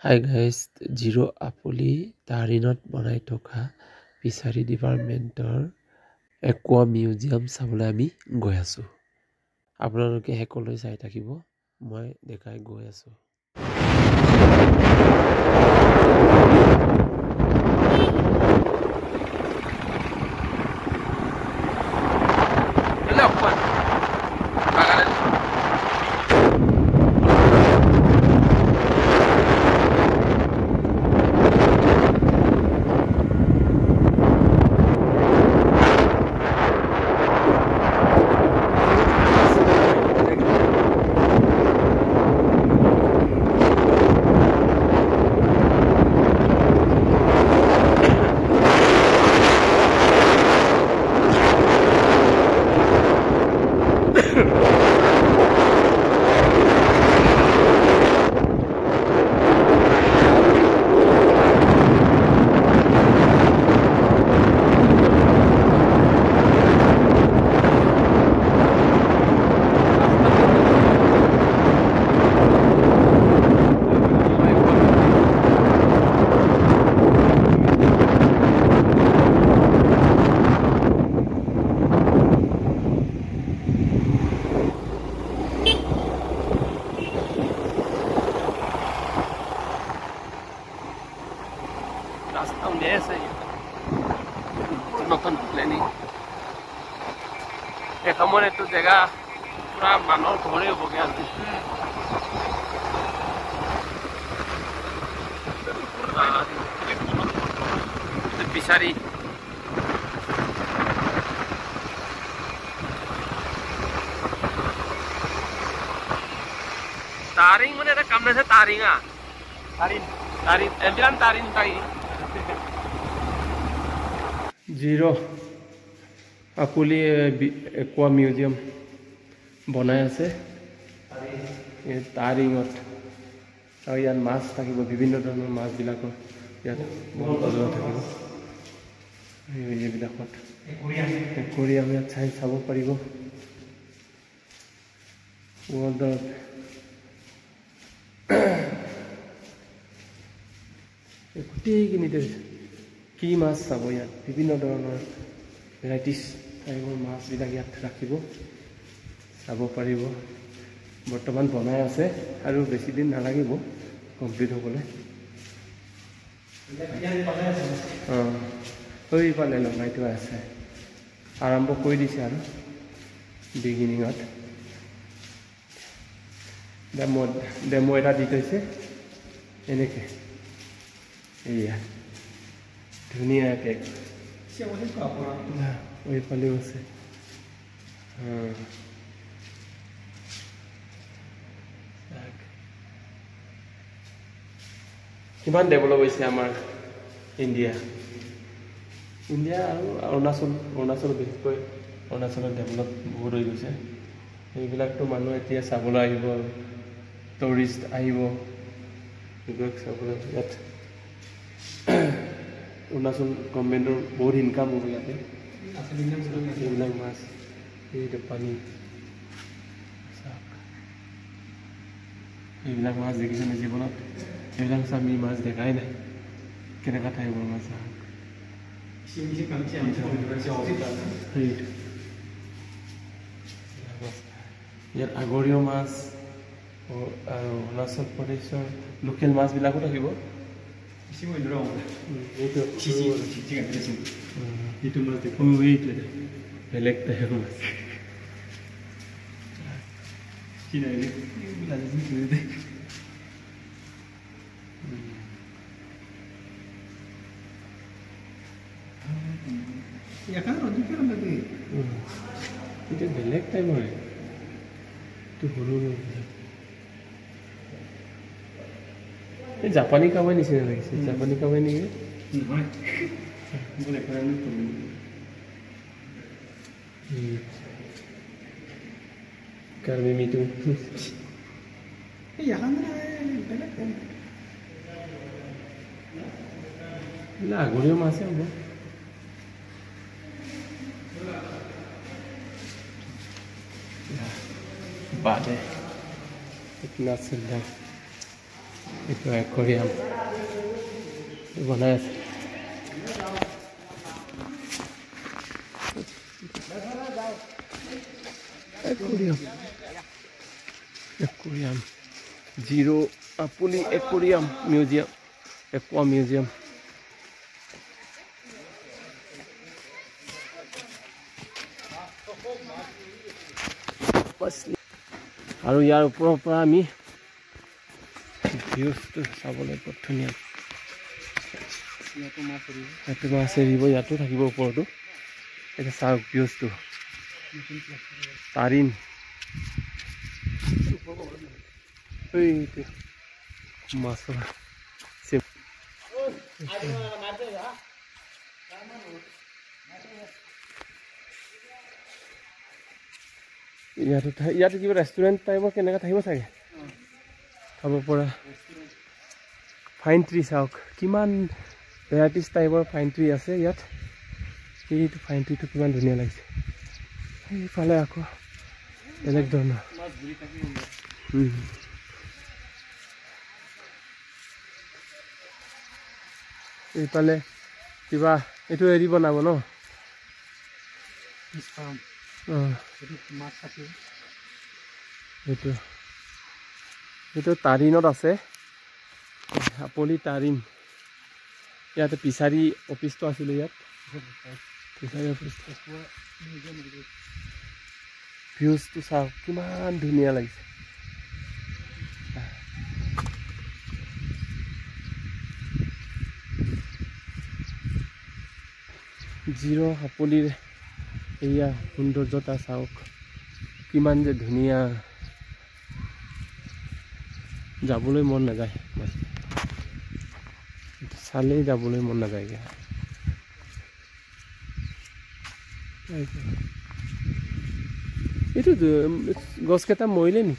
Hi guys, Zero Apuli Tarinot বনাই থকা fishery ডিপাৰ্টমেণ্টৰ একোৱা মিউজিয়াম চাবলৈ আমি গৈ আছো। আপোনালোকে হেকলৈ চাই থাকিব, মই দেখাই গৈ আছো। রাস্তা উলিয়াইছে নতুন প্লেনিং এসময়ত এইটো জেগা পুৰা মানুহৰ ঘৰে হ'বগে আজি বিচাৰি তাৰিং মানে এটা কাম নাছে তাৰিঙা তাৰিন তাৰিন এবিৰান তাৰিন তাই জিৰো আপুলি একোৱা মিউজিয়াম বনাই আছে তাৰিঙত আৰু ইয়াত মাছ থাকিব বিভিন্ন ধৰণৰ মাছবিলাকৰ ইয়াত বহুত অজৰা থাকিব এইবিলাকত একুৰিয়াম ইয়াত চাব পাৰিব ৱৰ্ল্ডত গোটেইখিনিতে কি মাছ চাব ইয়াত বিভিন্ন ধৰণৰ ভেৰাইটিছ টাইপৰ মাছবিলাক ইয়াত ৰাখিব চাব পাৰিব বৰ্তমান বনাই আছে আৰু বেছি দিন নালাগিব কমপ্লিট হ'বলৈ সেইফালে লগাই থোৱা আছে আৰম্ভ কৰি দিছে আৰু বিগিনিঙত ডেমো এটা দি থৈছে এনেকৈ এয়া ধুনীয়াকৈ ওইফালেও আছে কিমান ডেভেলপ হৈছে আমাৰ ইণ্ডিয়া আৰু অৰুণাচল বিশেষকৈ অৰুণাচলত ডেভেলপ বহুত হৈ গৈছে এইবিলাকতো মানুহ এতিয়া চাবলৈ আহিব টুৰিষ্ট আহিব এইবিলাক চাবলৈ ইয়াত অৰুণাচল গভৰ্ণমেণ্টৰ বহুত ইনকাম হ'ব ইয়াতে এইবিলাক মাছ এইটো পানী এইবিলাক মাছ দেখিছেনে জীৱনত এইবিলাক আমি মাছ দেখাই নাই কেনেকুৱা ঠাইবোৰ মাছ ইয়াত আগৰীয় মাছ আৰু অৰুণাচল প্ৰদেশৰ লোকেল মাছবিলাকো থাকিব বেলেগ টাইপৰ মাছ itu beleg time হয় itu সৰু এই জাপানী কাৱাই নিচিনা লাগিছে জাপানী কাৱাই নেকি Karmi itu iya kan beleg lah gue masih apa बाद है इतना सुंदर এইটো একুৱাৰিয়াম বনাই আছে। একুৱাৰিয়াম জিৰ' আপুনি একুৱাৰিয়াম মিউজিয়াম একুৱা মিউজিয়াম। আৰু ইয়াৰ ওপৰৰ পৰা আমি ভিউজটো চাবলৈ বৰ ধুনীয়া। ইয়াতো মাছ এৰিব, ইয়াতো থাকিব ওপৰতো। এতিয়া চাওক ভিউজটো তাৰিণ মাছৰ ইয়াতো কিবা ৰেষ্টুৰেণ্ট টাইপৰ কেনেকৈ থাকিব চাগে, খাব পৰা। ফাইন ট্ৰি চাওক, কিমান ভেৰাইটিজ টাইপৰ ফাইন ট্ৰি আছে ইয়াত। এইটো ফাইন ট্ৰিটো কিমান ধুনীয়া লাগিছে। সেইফালে আকৌ বেলেগ ধৰণৰ। এইফালে কিবা এইটো হেৰি বনাব ন? এইটো তাৰিণত আছে, হাপলি তাৰিণ। ইয়াতে পিছাৰী অফিচটো আছিলে ইয়াত। পিছাৰী অফিচ ভিউজটো চাওক কিমান ধুনীয়া লাগিছে। জিৰ' হাপলিৰ এয়া সৌন্দৰ্যতা চাওক কিমান যে ধুনীয়া, যাবলৈ মন নাযায়। চালেই যাবলৈ মন নাযায়গৈ। এইটো গছকেইটা মৰিলে নি?